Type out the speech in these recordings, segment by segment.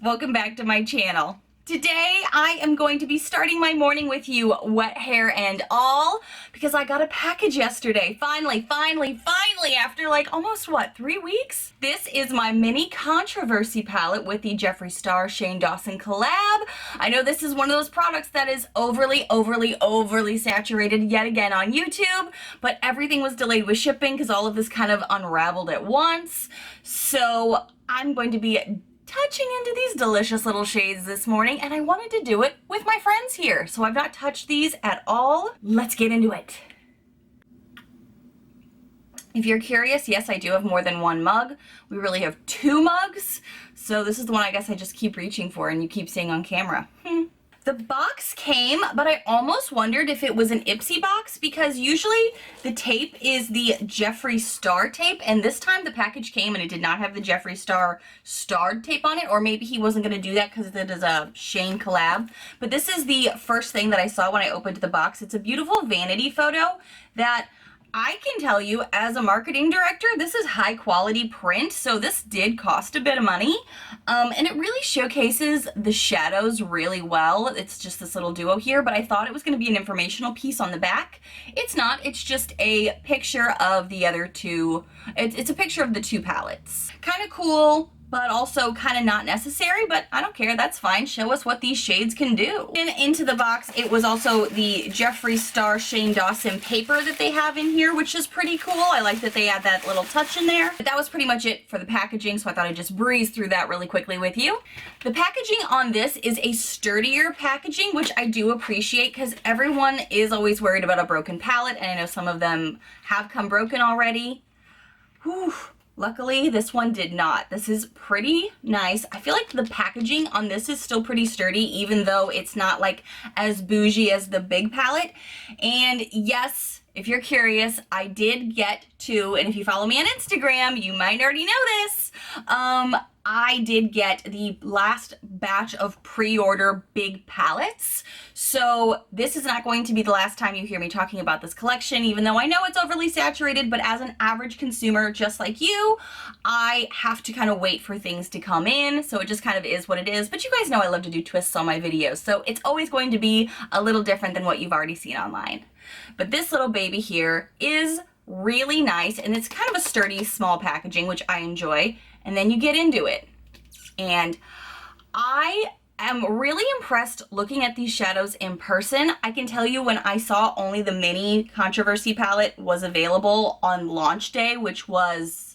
welcome back to my channel. Today I am going to be starting my morning with you wet hair and all because I got a package yesterday. Finally, after like almost what, 3 weeks? This is my mini controversy palette with the Jeffree Star Shane Dawson collab. I know this is one of those products that is overly saturated yet again on YouTube, but everything was delayed with shipping because all of this kind of unraveled at once. So I'm going to be touching into these delicious little shades this morning, and I wanted to do it with my friends here. So I've not touched these at all. Let's get into it. If you're curious, yes, I do have more than one mug. We really have 2 mugs. So this is the one I guess I just keep reaching for and you keep seeing on camera. The box came, but I almost wondered if it was an Ipsy box because usually the tape is the Jeffree Star tape, and this time the package came and it did not have the Jeffree Star starred tape on it, or maybe he wasn't going to do that because it is a Shane collab. But this is the first thing that I saw when I opened the box. It's a beautiful vanity photo that I can tell you as a marketing director, this is high quality print, so this did cost a bit of money, and it really showcases the shadows really well. It's just this little duo here, but I thought it was going to be an informational piece on the back. It's not, it's just a picture of the other two. It's a picture of the 2 palettes. Kind of cool, but also kind of not necessary, but I don't care, that's fine. Show us what these shades can do. And into the box, it was also the Jeffree Star Shane Dawson paper that they have in here, which is pretty cool. I like that they add that little touch in there. But that was pretty much it for the packaging, so I thought I'd just breeze through that really quickly with you. The packaging on this is a sturdier packaging, which I do appreciate because everyone is always worried about a broken palette, and I know some of them have come broken already. Whew. Luckily, this one did not. This is pretty nice. I feel like the packaging on this is still pretty sturdy, even though it's not like as bougie as the big palette. And yes, if you're curious, I did get 2, and if you follow me on Instagram, you might already know this. I did get the last batch of pre-order big palettes. So this is not going to be the last time you hear me talking about this collection, even though I know it's overly saturated, but as an average consumer, just like you, I have to kind of wait for things to come in. So it just kind of is what it is. But you guys know I love to do twists on my videos. So it's always going to be a little different than what you've already seen online. But this little baby here is really nice, and it's kind of a sturdy, small packaging, which I enjoy. And then you get into it. And I am really impressed looking at these shadows in person. I can tell you when I saw only the mini controversy palette was available on launch day, which was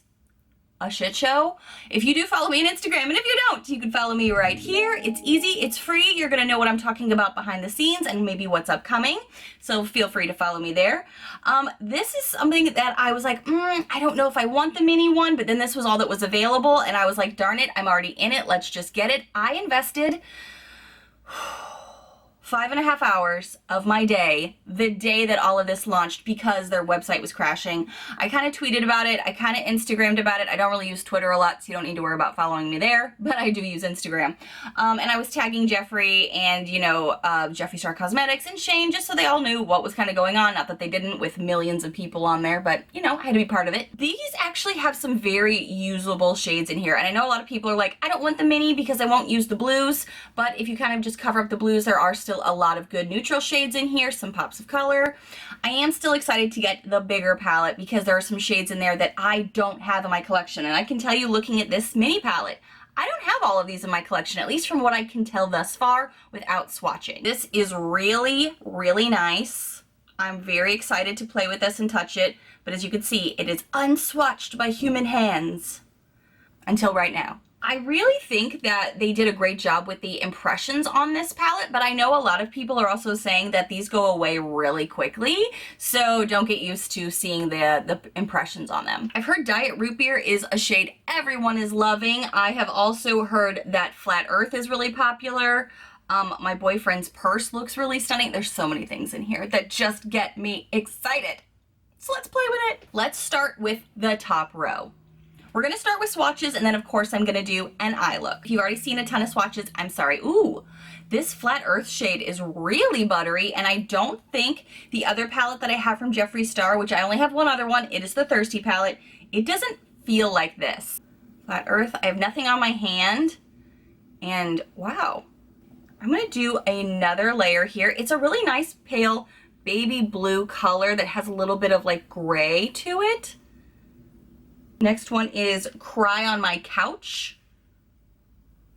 a shit show. If you do follow me on Instagram, and if you don't, you can follow me right here. It's easy, it's free. You're gonna know what I'm talking about behind the scenes and maybe what's upcoming. So feel free to follow me there. This is something that I was like, I don't know if I want the mini one, but then this was all that was available, and I was like, darn it, I'm already in it. Let's just get it. I invested 5.5 hours of my day the day that all of this launched because their website was crashing. I kind of tweeted about it. I kind of Instagrammed about it. I don't really use Twitter a lot, so you don't need to worry about following me there, but I do use Instagram. And I was tagging Jeffree and, you know, Jeffree Star Cosmetics and Shane just so they all knew what was kind of going on. Not that they didn't with millions of people on there, but, you know, I had to be part of it. These actually have some very usable shades in here. And I know a lot of people are like, I don't want the mini because I won't use the blues. But if you kind of just cover up the blues, there are still a lot of good neutral shades in here, some pops of color. I am still excited to get the bigger palette because there are some shades in there that I don't have in my collection. And I can tell you, looking at this mini palette, I don't have all of these in my collection, at least from what I can tell thus far without swatching. This is really, really nice. I'm very excited to play with this and touch it, but as you can see, it is unswatched by human hands until right now. I really think that they did a great job with the impressions on this palette, but I know a lot of people are also saying that these go away really quickly, so don't get used to seeing the impressions on them. I've heard Diet Root Beer is a shade everyone is loving. I have also heard that Flat Earth is really popular. My boyfriend's purse looks really stunning. There's so many things in here that just get me excited. So let's play with it. Let's start with the top row. We're gonna start with swatches, and then of course I'm gonna do an eye look. If you've already seen a ton of swatches, I'm sorry. Ooh, this Flat Earth shade is really buttery, and I don't think the other palette that I have from Jeffree Star, which I only have one other one, it is the Thirsty palette, it doesn't feel like this. Flat Earth, I have nothing on my hand, And wow, I'm gonna do another layer here. It's a really nice pale baby blue color that has a little bit of like gray to it. Next one is Cry on My Couch,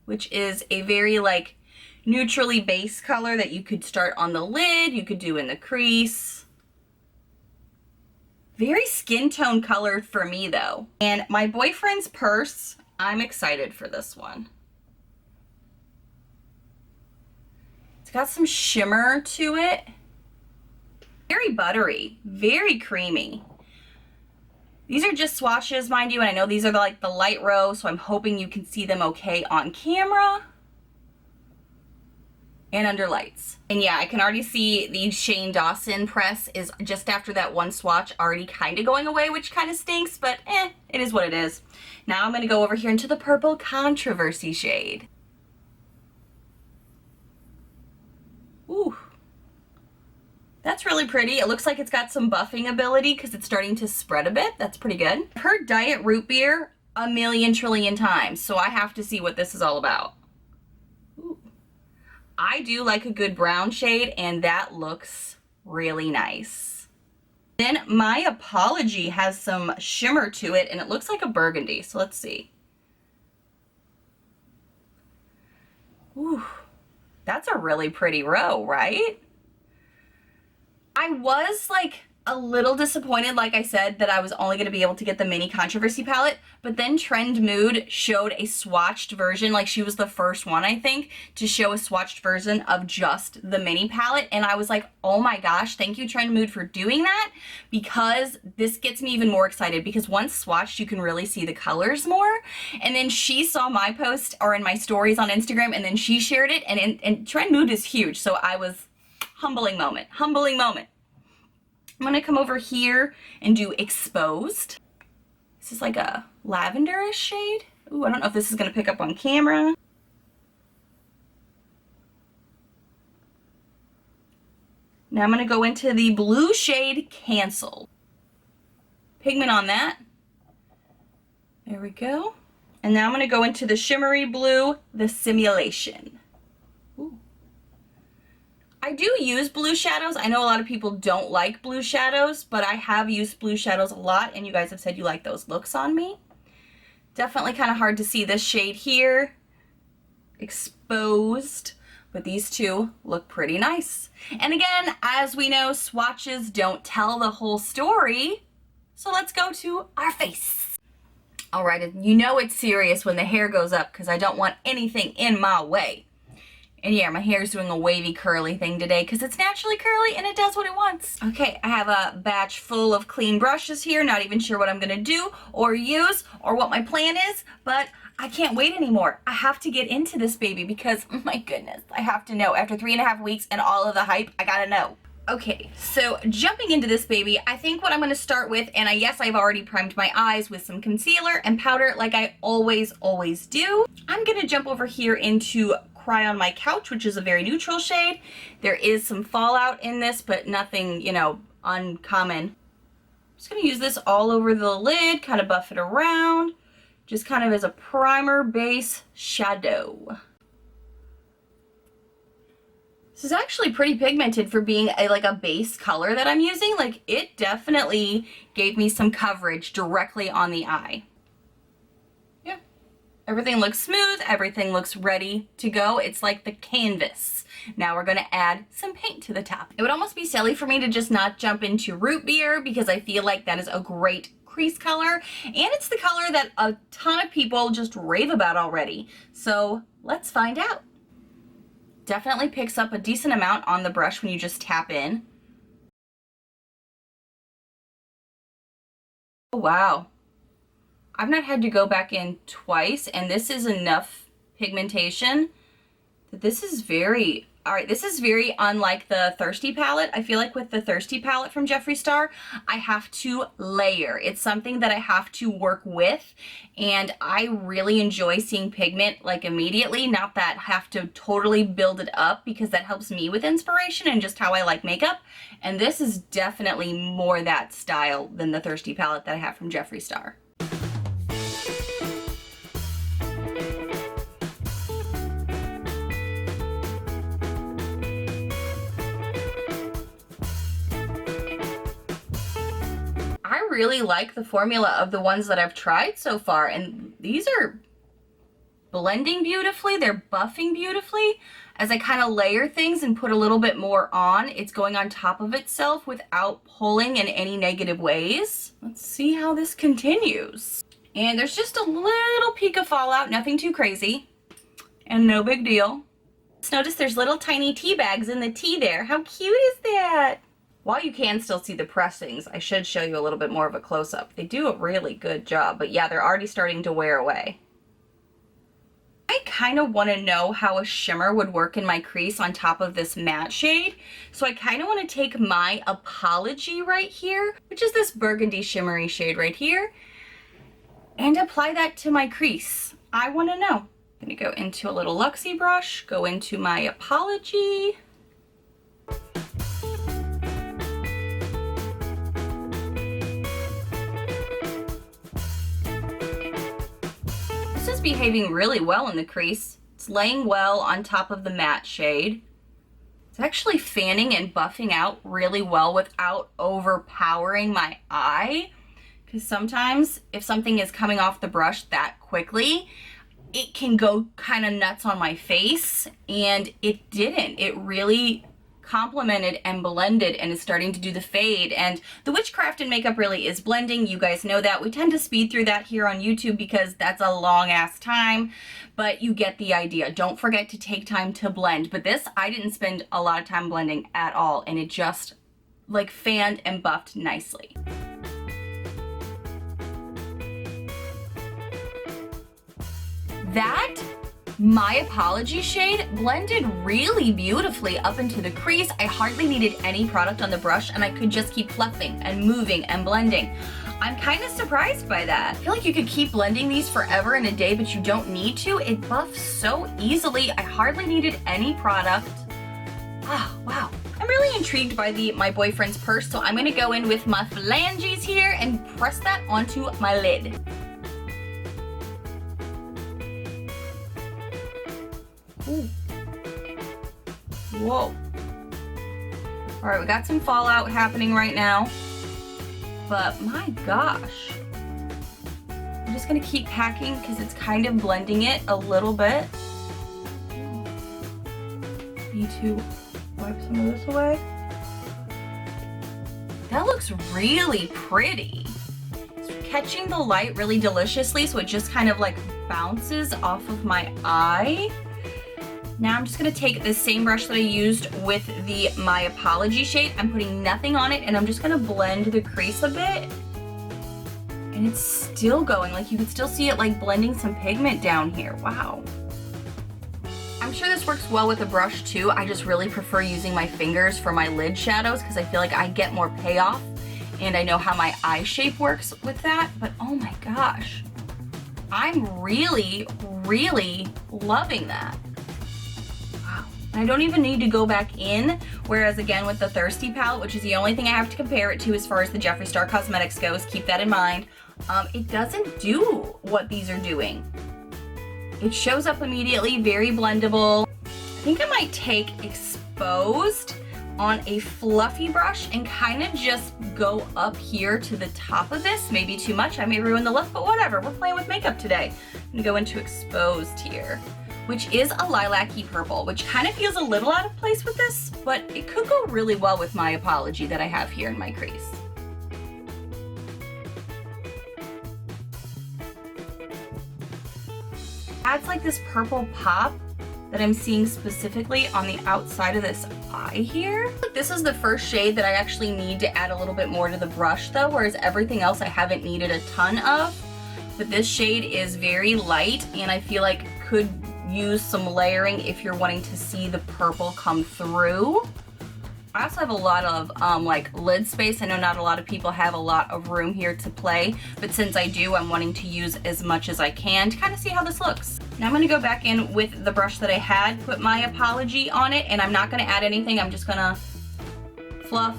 which is a very like neutrally base color that you could start on the lid, you could do in the crease. Very skin tone colored for me though. And My Boyfriend's Purse, I'm excited for this one. It's got some shimmer to it. Very buttery, very creamy. These are just swatches, mind you, and I know these are like the light row, so I'm hoping you can see them okay on camera and under lights. And yeah, I can already see the Shane Dawson press is just after that one swatch already kind of going away, which kind of stinks, but it is what it is. Now I'm gonna go over here into the Purple Controversy shade. Ooh. That's really pretty. It looks like it's got some buffing ability because it's starting to spread a bit. That's pretty good. I've heard Diet Root Beer a million trillion times, so I have to see what this is all about. Ooh. I do like a good brown shade, and that looks really nice. Then My Apology has some shimmer to it, and it looks like a burgundy, so let's see. Ooh, that's a really pretty row, right? I was like a little disappointed, like I said, that I was only going to be able to get the mini Controversy palette, but then Trend Mood showed a swatched version, like she was the first one, I think, to show a swatched version of just the mini palette, and I was like, oh my gosh, thank you Trend Mood for doing that, because this gets me even more excited, because once swatched, you can really see the colors more. And then she saw my post, or in my stories on Instagram, and then she shared it, and Trend Mood is huge, so I was, humbling moment, humbling moment. I'm gonna come over here and do Exposed. This is like a lavenderish shade. Ooh, I don't know if this is gonna pick up on camera. Now I'm gonna go into the blue shade Cancel. Pigment on that. There we go. And now I'm gonna go into the shimmery blue, the Simulation. Ooh. I do use blue shadows. I know a lot of people don't like blue shadows, but I have used blue shadows a lot, and you guys have said you like those looks on me. Definitely kind of hard to see this shade here, Exposed, but these two look pretty nice. And again, as we know, swatches don't tell the whole story, so let's go to our face. All right, you know it's serious when the hair goes up because I don't want anything in my way. And yeah, my hair is doing a wavy curly thing today because it's naturally curly and it does what it wants. Okay, I have a batch full of clean brushes here. Not even sure what I'm gonna do or use or what my plan is, but I can't wait anymore. I have to get into this baby because, oh my goodness, I have to know. After 3.5 weeks and all of the hype, I gotta know. Okay, so jumping into this baby, I think what I'm gonna start with, and yes, I've already primed my eyes with some concealer and powder like I always do. I'm gonna jump over here into Cry on My Couch, which is a very neutral shade. There is some fallout in this, but nothing, you know, uncommon. I'm just gonna use this all over the lid, kind of buff it around, just kind of as a primer base shadow. This is actually pretty pigmented for being like a base color that I'm using. Like, it definitely gave me some coverage directly on the eye. Yeah. Everything looks smooth. Everything looks ready to go. It's like the canvas. Now we're gonna add some paint to the top. It would almost be silly for me to just not jump into Root Beer because I feel like that is a great crease color. And it's the color that a ton of people just rave about already. So let's find out. Definitely picks up a decent amount on the brush when you just tap in. Oh, wow. I've not had to go back in twice, and this is enough pigmentation that this is very, all right, this is very unlike the Thirsty palette. I feel like with the Thirsty palette from Jeffree Star, I have to layer. It's something that I have to work with, and I really enjoy seeing pigment like immediately, not that I have to totally build it up, because that helps me with inspiration and just how I like makeup. And this is definitely more that style than the Thirsty palette that I have from Jeffree Star. really like the formula of the ones that I've tried so far, and these are blending beautifully, they're buffing beautifully. As I kind of layer things and put a little bit more on, it's going on top of itself without pulling in any negative ways. Let's see how this continues. And there's just a little peak of fallout, nothing too crazy, and no big deal. Just notice there's little tiny tea bags in the tea there. How cute is that? While you can still see the pressings, I should show you a little bit more of a close-up. They do a really good job, but yeah, they're already starting to wear away. I kind of want to know how a shimmer would work in my crease on top of this matte shade. So I kind of want to take my Apology right here, which is this burgundy shimmery shade right here, and apply that to my crease. I want to know. I'm going to go into a little Luxie brush, go into my Apology. This is behaving really well in the crease. It's laying well on top of the matte shade. It's actually fanning and buffing out really well without overpowering my eye. Because sometimes if something is coming off the brush that quickly, it can go kind of nuts on my face, and it didn't. It really complemented and blended and is starting to do the fade. And the witchcraft in makeup really is blending. You guys know that. We tend to speed through that here on YouTube because that's a long ass time, but you get the idea. Don't forget to take time to blend. But this, I didn't spend a lot of time blending at all, and it just like fanned and buffed nicely. That My Apology shade blended really beautifully up into the crease. I hardly needed any product on the brush, and I could just keep fluffing and moving and blending. I'm kind of surprised by that. I feel like you could keep blending these forever in a day, but you don't need to. It buffs so easily. I hardly needed any product. Ah, wow. I'm really intrigued by the My Boyfriend's Purse, so I'm gonna go in with my phalanges here and press that onto my lid. Ooh. Whoa. All right, we got some fallout happening right now, but my gosh. I'm just gonna keep packing because it's kind of blending it a little bit. Need to wipe some of this away. That looks really pretty. It's catching the light really deliciously, so it just kind of like bounces off of my eye. Now I'm just gonna take this same brush that I used with the My Apology shade. I'm putting nothing on it, and I'm just gonna blend the crease a bit. And it's still going, like you can still see it like blending some pigment down here. Wow. I'm sure this works well with a brush too. I just really prefer using my fingers for my lid shadows because I feel like I get more payoff, and I know how my eye shape works with that. But oh my gosh, I'm really, really loving that. I don't even need to go back in, whereas again with the Thirsty palette, which is the only thing I have to compare it to as far as the Jeffree Star Cosmetics goes, keep that in mind, it doesn't do what these are doing. It shows up immediately, very blendable. I think I might take Exposed on a fluffy brush and kind of just go up here to the top of this. Maybe too much, I may ruin the look, but whatever, we're playing with makeup today. I'm gonna go into Exposed here, which is a lilac-y purple, which kind of feels a little out of place with this, but it could go really well with My Apology that I have here in my crease. Adds like this purple pop that I'm seeing specifically on the outside of this eye here. This is the first shade that I actually need to add a little bit more to the brush though, whereas everything else I haven't needed a ton of. But this shade is very light, and I feel like could use some layering if you're wanting to see the purple come through. I also have a lot of like lid space. I know not a lot of people have a lot of room here to play, but since I do, I'm wanting to use as much as I can to kind of see how this looks. Now I'm gonna go back in with the brush that I had, put My Apology on it, and I'm not gonna add anything. I'm just gonna fluff,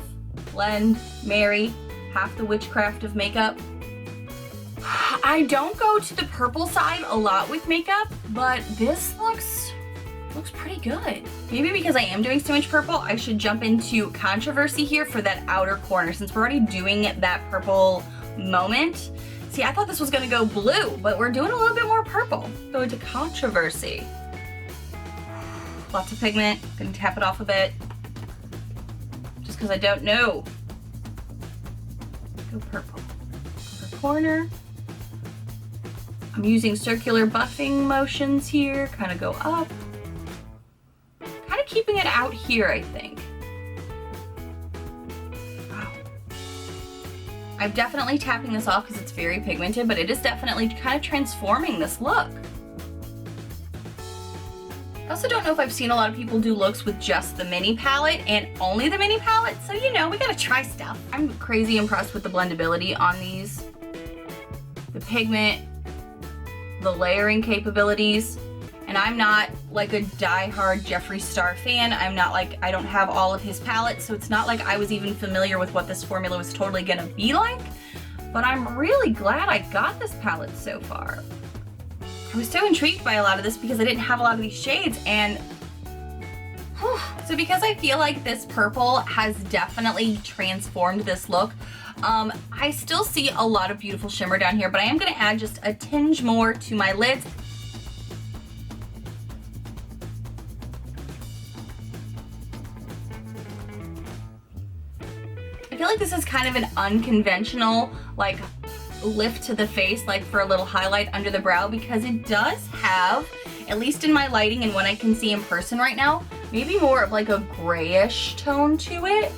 blend, marry, half the witchcraft of makeup. I don't go to the purple side a lot with makeup, but this looks pretty good. Maybe because I am doing so much purple, I should jump into Controversy here for that outer corner. Since we're already doing that purple moment. See, I thought this was gonna go blue, but we're doing a little bit more purple. Go into Controversy. Lots of pigment, gonna tap it off a bit. Just because I don't know. Go purple. Upper corner. I'm using circular buffing motions here, kind of go up. Kind of keeping it out here, I think. Wow. I'm definitely tapping this off because it's very pigmented, but it is definitely kind of transforming this look. I also don't know if I've seen a lot of people do looks with just the mini palette and only the mini palette, so you know, we gotta try stuff. I'm crazy impressed with the blendability on these. The pigment, the layering capabilities, and I'm not like a die-hard Jeffree Star fan. I'm not like, I don't have all of his palettes, so it's not like I was even familiar with what this formula was totally gonna be like, but I'm really glad I got this palette so far. I was so intrigued by a lot of this because I didn't have a lot of these shades, and whew, so because I feel like this purple has definitely transformed this look, I still see a lot of beautiful shimmer down here, but I am gonna add just a tinge more to my lids. I feel like this is kind of an unconventional, like, lift to the face, like for a little highlight under the brow, because it does have, at least in my lighting and what I can see in person right now, maybe more of like a grayish tone to it.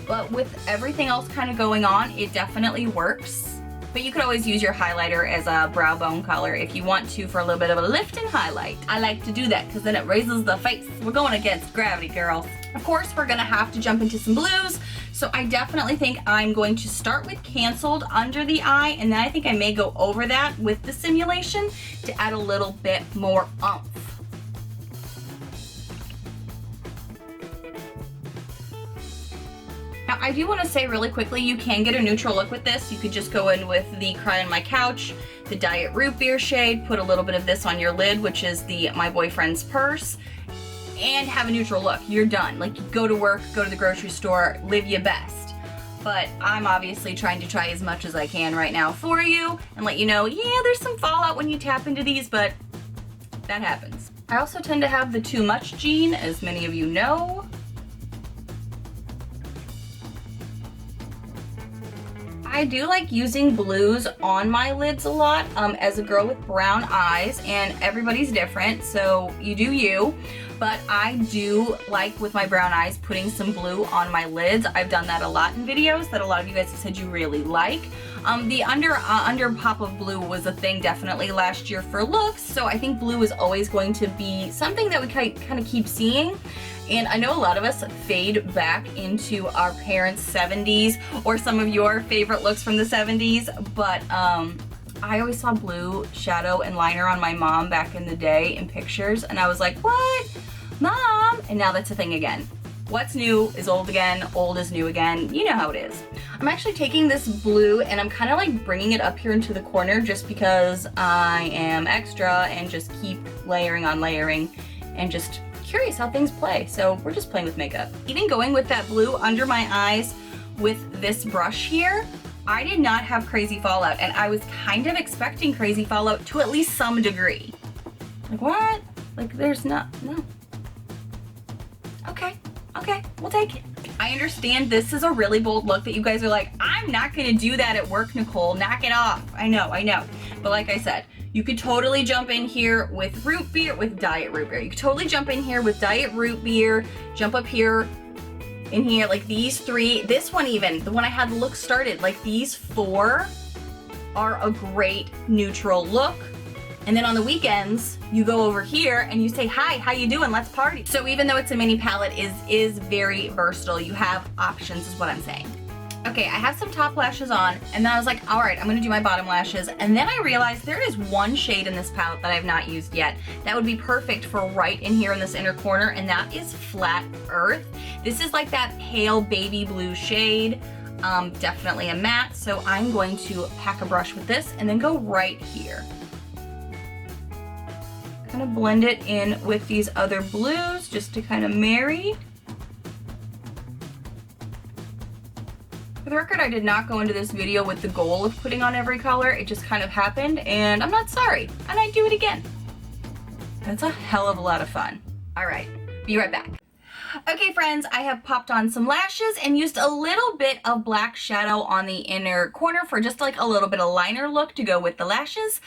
But with everything else kind of going on, it definitely works. But you could always use your highlighter as a brow bone color if you want to for a little bit of a lift and highlight. I like to do that because then it raises the face. We're going against gravity, girls. Of course, we're gonna have to jump into some blues. So I definitely think I'm going to start with Canceled under the eye, and then I think I may go over that with the simulation to add a little bit more oomph. Now, I do want to say really quickly, you can get a neutral look with this. You could just go in with the Cry on My Couch, the Diet Root Beer shade, put a little bit of this on your lid, which is the My Boyfriend's Purse, and have a neutral look. You're done. Like, you go to work, go to the grocery store, live your best. But I'm obviously trying to try as much as I can right now for you and let you know, yeah, there's some fallout when you tap into these, but that happens. I also tend to have the Too Much gene, as many of you know. I do like using blues on my lids a lot as a girl with brown eyes, and everybody's different, so you do you. But I do like, with my brown eyes, putting some blue on my lids. I've done that a lot in videos that a lot of you guys have said you really like. The under pop of blue was a thing definitely last year for looks, so I think blue is always going to be something that we kind of keep seeing. And I know a lot of us fade back into our parents' 70s or some of your favorite looks from the 70s, but I always saw blue shadow and liner on my mom back in the day in pictures, and I was like, what? Mom? And now that's a thing again. What's new is old again, old is new again. You know how it is. I'm actually taking this blue and I'm kind of like bringing it up here into the corner just because I am extra and just keep layering on layering and just curious how things play. So we're just playing with makeup. Even going with that blue under my eyes with this brush here, I did not have crazy fallout, and I was kind of expecting crazy fallout to at least some degree. Like, what? Like, there's not, no. Okay, we'll take it. I understand this is a really bold look that you guys are like, I'm not gonna do that at work, Nichole, knock it off. I know. But like I said, you could totally jump in here with root beer, with Diet Root Beer. You could totally jump in here with Diet Root Beer, jump up here, in here, like these three, this one even, the one I had the look started, like these four are a great neutral look. And then on the weekends, you go over here and you say, hi, how you doing? Let's party. So even though it's a mini palette, is very versatile. You have options is what I'm saying. Okay, I have some top lashes on, and then I was like, all right, I'm gonna do my bottom lashes. And then I realized there is one shade in this palette that I've not used yet that would be perfect for right in here in this inner corner, and that is Flat Earth. This is like that pale baby blue shade, definitely a matte. So I'm going to pack a brush with this and then go right here. Kind of blend it in with these other blues just to kind of marry. For the record, I did not go into this video with the goal of putting on every color. It just kind of happened, and I'm not sorry. And I'd do it again. That's a hell of a lot of fun. All right, be right back. Okay friends, I have popped on some lashes and used a little bit of black shadow on the inner corner for just like a little bit of liner look to go with the lashes.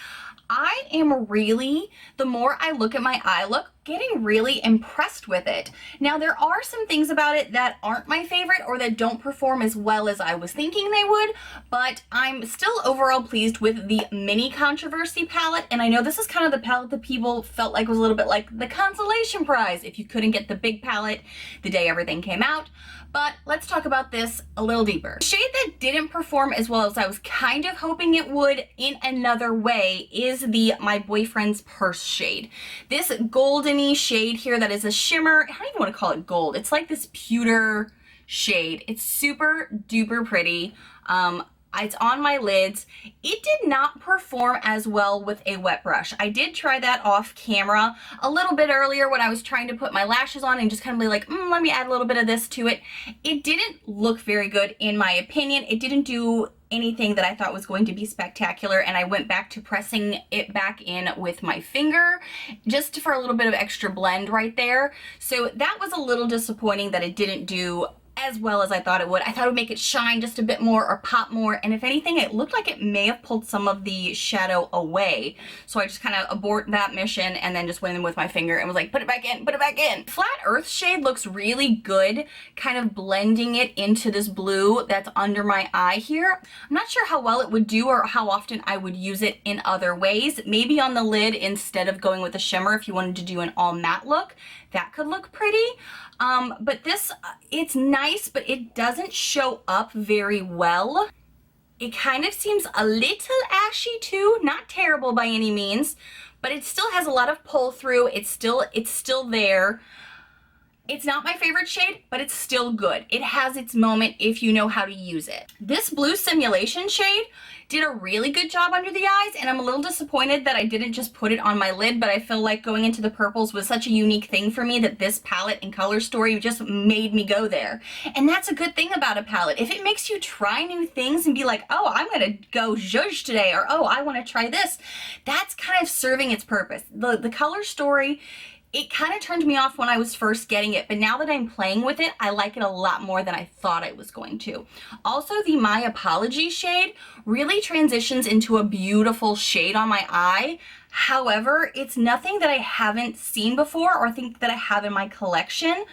I am really, the more I look at my eye look, getting really impressed with it. Now there are some things about it that aren't my favorite or that don't perform as well as I was thinking they would, but I'm still overall pleased with the mini controversy palette, and I know this is kind of the palette that people felt like was a little bit like the consolation prize if you couldn't get the big palette the day everything came out. But let's talk about this a little deeper. The shade that didn't perform as well as I was kind of hoping it would in another way is the My Boyfriend's Purse shade. This goldeny shade here that is a shimmer. I don't even want to call it gold. It's like this pewter shade. It's super duper pretty. It's on my lids. It did not perform as well with a wet brush. I did try that off camera a little bit earlier when I was trying to put my lashes on and just kind of be like, let me add a little bit of this to it. It didn't look very good in my opinion. It didn't do anything that I thought was going to be spectacular, and I went back to pressing it back in with my finger just for a little bit of extra blend right there. So that was a little disappointing that it didn't do as well as I thought it would. I thought it would make it shine just a bit more or pop more, and if anything it looked like it may have pulled some of the shadow away. So I just kind of aborted that mission and then just went in with my finger and was like, put it back in, put it back in. Flat Earth shade looks really good, kind of blending it into this blue that's under my eye here. I'm not sure how well it would do or how often I would use it in other ways. Maybe on the lid instead of going with a shimmer if you wanted to do an all matte look. That could look pretty. But this, it's nice, but it doesn't show up very well. It kind of seems a little ashy too, not terrible by any means, but it still has a lot of pull through. It's still there. It's not my favorite shade, but it's still good. It has its moment if you know how to use it. This blue simulation shade did a really good job under the eyes, and I'm a little disappointed that I didn't just put it on my lid, but I feel like going into the purples was such a unique thing for me that this palette and color story just made me go there. And that's a good thing about a palette. If it makes you try new things and be like, oh, I'm gonna go zhuzh today, or oh, I wanna try this, that's kind of serving its purpose. The color story, it kind of turned me off when I was first getting it, but now that I'm playing with it, I like it a lot more than I thought I was going to. Also, the My Apology shade really transitions into a beautiful shade on my eye. However, it's nothing that I haven't seen before or think that I have in my collection.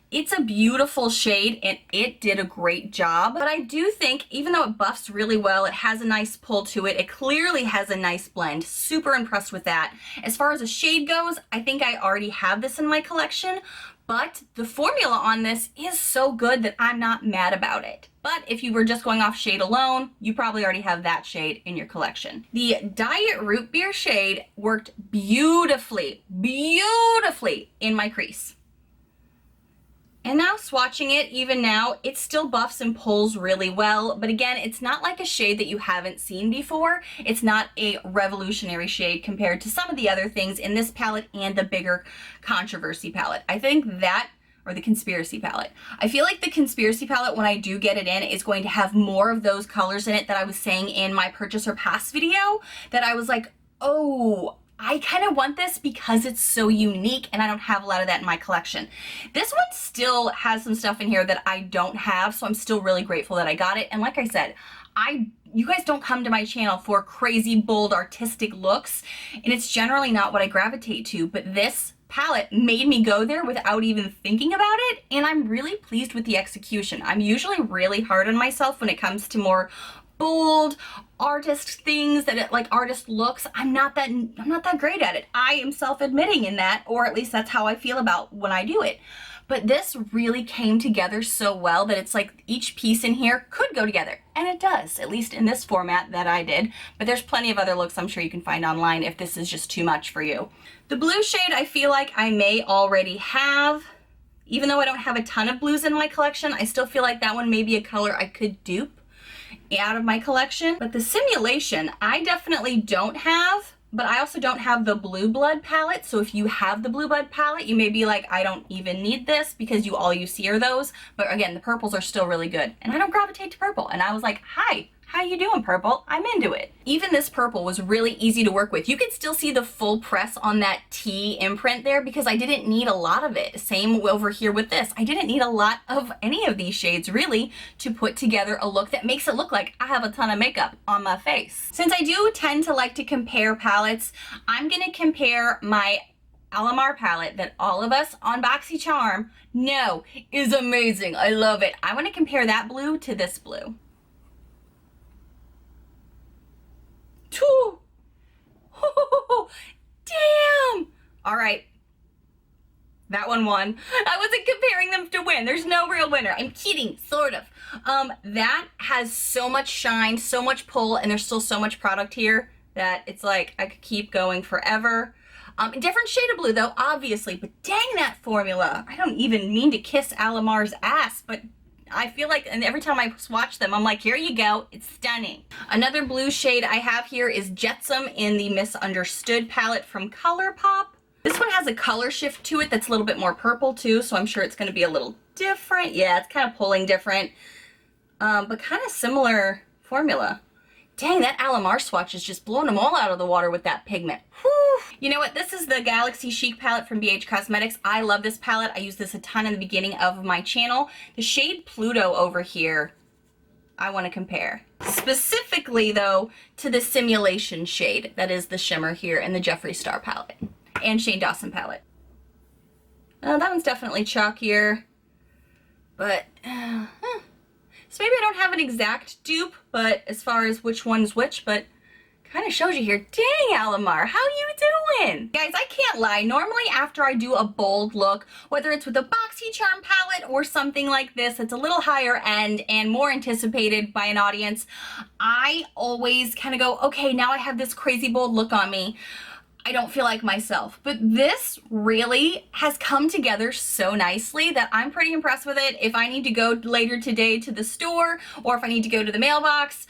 It's a beautiful shade and it did a great job, but I do think even though it buffs really well, it has a nice pull to it. It clearly has a nice blend. Super impressed with that. As far as a shade goes, I think I already have this in my collection, but the formula on this is so good that I'm not mad about it. But if you were just going off shade alone, you probably already have that shade in your collection. The Diet Root Beer shade worked beautifully, beautifully in my crease. And now swatching it, even now, it still buffs and pulls really well. But again, it's not like a shade that you haven't seen before. It's not a revolutionary shade compared to some of the other things in this palette and the bigger controversy palette. I think that, or the conspiracy palette. I feel like the conspiracy palette, when I do get it in, is going to have more of those colors in it that I was saying in my purchase or pass video, that I was like, oh, I kind of want this because it's so unique and I don't have a lot of that in my collection. This one still has some stuff in here that I don't have, so I'm still really grateful that I got it. And like I said, you guys don't come to my channel for crazy, bold, artistic looks, and it's generally not what I gravitate to, but this palette made me go there without even thinking about it, and I'm really pleased with the execution. I'm usually really hard on myself when it comes to more bold artist things, that like artist looks. I'm not that great at it. I am self-admitting in that, or at least that's how I feel about when I do it. But this really came together so well that it's like each piece in here could go together, and it does, at least in this format that I did. But there's plenty of other looks I'm sure you can find online if this is just too much for you. The blue shade I feel like I may already have. Even though I don't have a ton of blues in my collection, I still feel like that one may be a color I could dupe out of my collection. But the simulation I definitely don't have, but I also don't have the Blue Blood palette. So if you have the Blue Blood palette, you may be like, I don't even need this because all you see are those. But again, the purples are still really good. And I don't gravitate to purple. And I was like, hi, how you doing, purple? I'm into it. Even this purple was really easy to work with. You could still see the full press on that T imprint there because I didn't need a lot of it. Same over here with this. I didn't need a lot of any of these shades really to put together a look that makes it look like I have a ton of makeup on my face. Since I do tend to like to compare palettes, I'm gonna compare my Alamar palette that all of us on BoxyCharm know is amazing. I love it. I want to compare that blue to this blue. Oh, damn! All right. That one won. I wasn't comparing them to win. There's no real winner. I'm kidding, sort of. That has so much shine, so much pull, and there's still so much product here that it's like I could keep going forever. Different shade of blue though, obviously, but dang that formula. I don't even mean to kiss Alamar's ass, but I feel like, and every time I swatch them, I'm like, here you go, it's stunning. Another blue shade I have here is Jetsam in the Misunderstood palette from ColourPop. This one has a color shift to it that's a little bit more purple too, so I'm sure it's gonna be a little different. Yeah, it's kind of pulling different, but kind of similar formula. Dang, that Alamar swatch is just blowing them all out of the water with that pigment. Whew. You know what? This is the Galaxy Chic palette from BH Cosmetics. I love this palette. I use this a ton in the beginning of my channel. The shade Pluto over here, I want to compare. Specifically, though, to the Simulation shade. That is the shimmer here in the Jeffree Star palette. And Shane Dawson palette. That one's definitely chalkier. But, so maybe I don't have an exact dupe, but as far as which one's which, but kind of shows you here. Dang, Alamar, how you doing? Guys, I can't lie. Normally after I do a bold look, whether it's with a BoxyCharm palette or something like this, it's a little higher end and more anticipated by an audience, I always kind of go, okay, now I have this crazy bold look on me. I don't feel like myself, but this really has come together so nicely that I'm pretty impressed with it. If I need to go later today to the store, or if I need to go to the mailbox,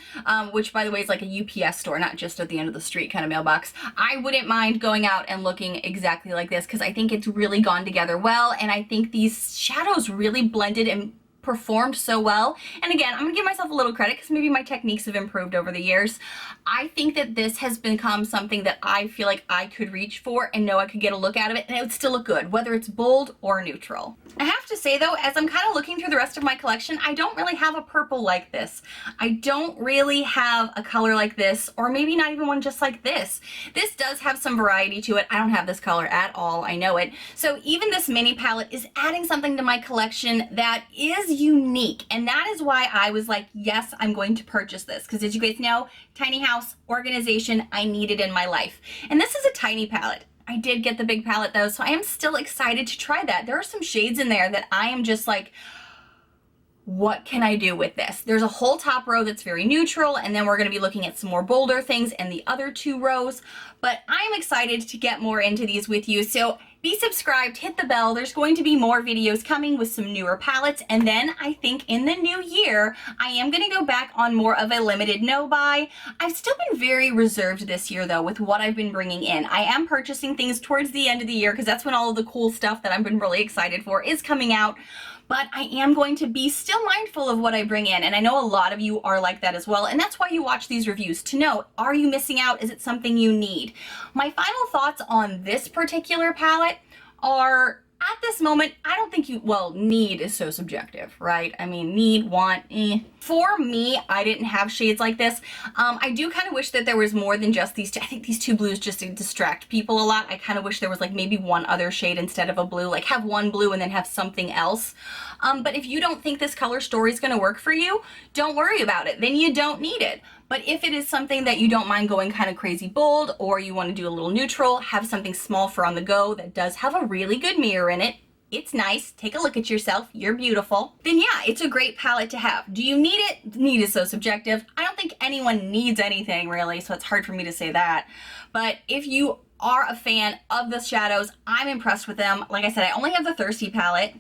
which by the way is like a UPS store, not just at the end of the street kind of mailbox, I wouldn't mind going out and looking exactly like this because I think it's really gone together well, and I think these shadows really blended and performed so well. And again, I'm gonna give myself a little credit because maybe my techniques have improved over the years. I think that this has become something that I feel like I could reach for and know I could get a look out of it and it would still look good, whether it's bold or neutral. I have to say though, as I'm kind of looking through the rest of my collection, I don't really have a purple like this. I don't really have a color like this, or maybe not even one just like this. This does have some variety to it. I don't have this color at all, I know it. So even this mini palette is adding something to my collection that is unique, and that is why I was like, yes, I'm going to purchase this, because as you guys know, tiny house, organization, I need it in my life. And this is a tiny palette. I did get the big palette though, so I am still excited to try that. There are some shades in there that I am just like, what can I do with this? There's a whole top row that's very neutral, and then we're going to be looking at some more bolder things in the other two rows, but I'm excited to get more into these with you. So be subscribed, hit the bell. There's going to be more videos coming with some newer palettes, and then I think in the new year, I am going to go back on more of a limited no buy. I've still been very reserved this year though with what I've been bringing in. I am purchasing things towards the end of the year because that's when all of the cool stuff that I've been really excited for is coming out. But I am going to be still mindful of what I bring in, and I know a lot of you are like that as well, and that's why you watch these reviews, to know, are you missing out? Is it something you need? My final thoughts on this particular palette are, at this moment, I don't think need is so subjective, right? I mean, need, want, For me, I didn't have shades like this. I do kind of wish that there was more than just these two. I think these two blues just distract people a lot. I kind of wish there was like maybe one other shade instead of a blue, like have one blue and then have something else. But if you don't think this color story is going to work for you, don't worry about it. Then you don't need it. But if it is something that you don't mind going kind of crazy bold, or you want to do a little neutral, have something small for on the go that does have a really good mirror in it, it's nice, take a look at yourself, you're beautiful, then yeah, it's a great palette to have. Do you need it? Need is so subjective. I don't think anyone needs anything really, so it's hard for me to say that. But if you are a fan of the shadows, I'm impressed with them. Like I said, I only have the Thirsty palette,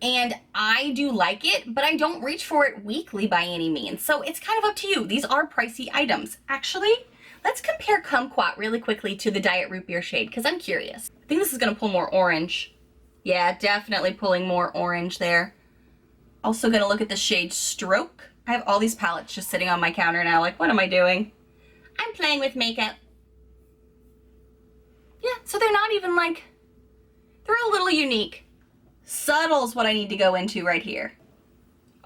and I do like it, but I don't reach for it weekly by any means. So it's kind of up to you. These are pricey items. Actually, Let's compare Kumquat really quickly to the Diet Root Beer shade, because I'm curious. I think this is gonna pull more orange. Yeah, definitely pulling more orange there. Also gonna look at the shade Stroke. I have all these palettes just sitting on my counter now, like, what am I doing? I'm playing with makeup. Yeah, so they're not even like, they're a little unique. Subtle's what I need to go into right here.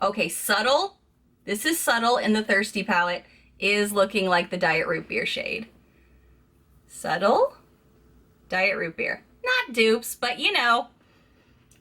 Okay, Subtle, this is Subtle in the Thirsty palette, is looking like the Diet Root Beer shade. Subtle, Diet Root Beer. Not dupes, but you know.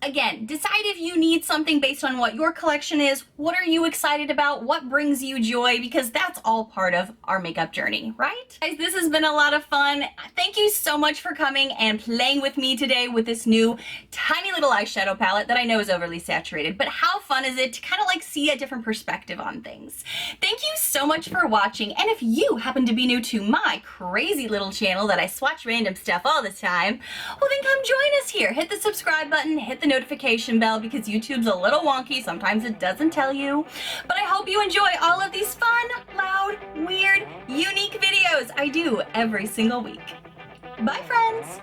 Again, decide if you need something based on what your collection is. What are you excited about? What brings you joy? Because that's all part of our makeup journey, right? Guys, this has been a lot of fun. Thank you so much for coming and playing with me today with this new tiny little eyeshadow palette that I know is overly saturated, but how fun is it to kind of like see a different perspective on things? Thank you so much for watching, and if you happen to be new to my crazy little channel that I swatch random stuff all the time, well then come join us here. Hit the subscribe button, hit the notification bell, because YouTube's a little wonky. Sometimes it doesn't tell you. But I hope you enjoy all of these fun, loud, weird, unique videos I do every single week. Bye, friends!